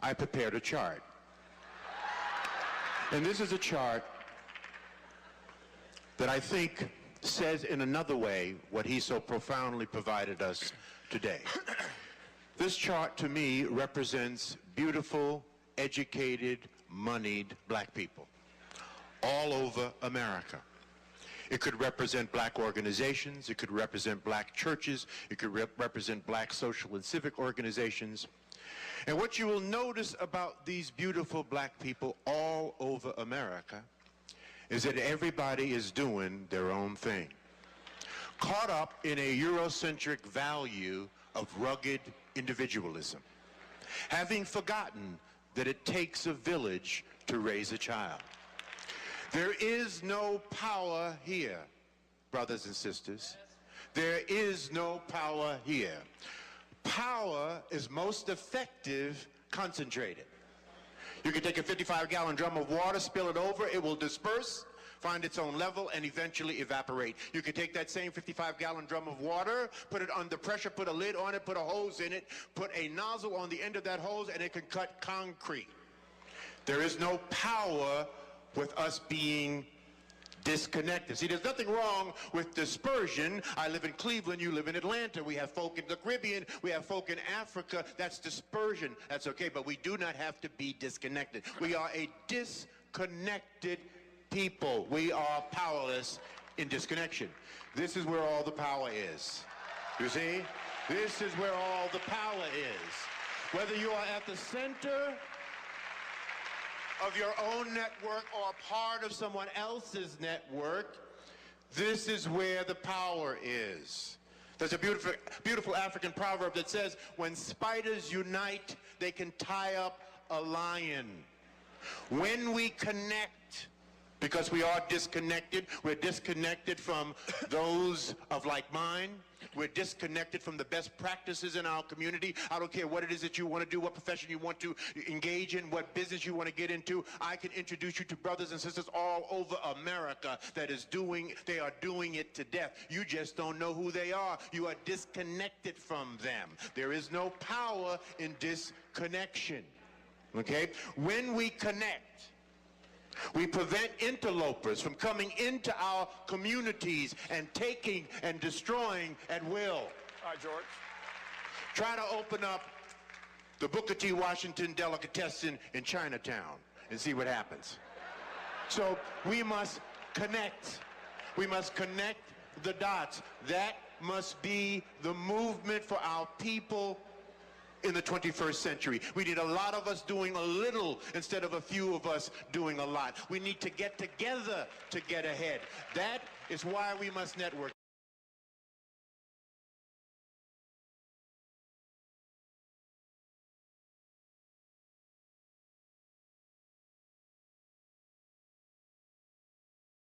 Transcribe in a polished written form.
I prepared a chart. And this is a chart that I think says in another way what he so profoundly provided us today. This chart to me represents beautiful, educated, moneyed black people all over America. It could represent black organizations, it could represent black churches, it could represent black social and civic organizations. And what you will notice about these beautiful black people all over America is that everybody is doing their own thing, caught up in a Eurocentric value of rugged individualism, having forgotten that it takes a village to raise a child. There is no power here, brothers and sisters. There is no power here. Power is most effective concentrated. You can take a 55-gallon drum of water, spill it over, it will disperse, find its own level, and eventually evaporate. You can take that same 55-gallon drum of water, put it under pressure, put a lid on it, put a hose in it, put a nozzle on the end of that hose, and it can cut concrete. There is no power with us being disconnected. See, there's nothing wrong with dispersion. I live in Cleveland, you live in Atlanta. We have folk in the Caribbean, we have folk in Africa. That's dispersion. That's okay, but we do not have to be disconnected. We are a disconnected people. We are powerless in disconnection. This is where all the power is. You see? This is where all the power is. Whether you are at the center of your own network or part of someone else's network, this is where the power is. There's a beautiful African proverb that says, when spiders unite, they can tie up a lion. When we connect, because we are disconnected, we're disconnected from those of like mind, we're disconnected from the best practices in our community. I don't care what it is that you want to do, what profession you want to engage in, what business you want to get into. I can introduce you to brothers and sisters all over America they are doing it to death. You just don't know who they are. You are disconnected from them. There is no power in disconnection. Okay? When we connect, we prevent interlopers from coming into our communities and taking and destroying at will. All right, George. Try to open up the Booker T. Washington delicatessen in Chinatown and see what happens. So we must connect. We must connect the dots. That must be the movement for our people in the 21st century. We need a lot of us doing a little instead of a few of us doing a lot. We need to get together to get ahead. That is why we must network.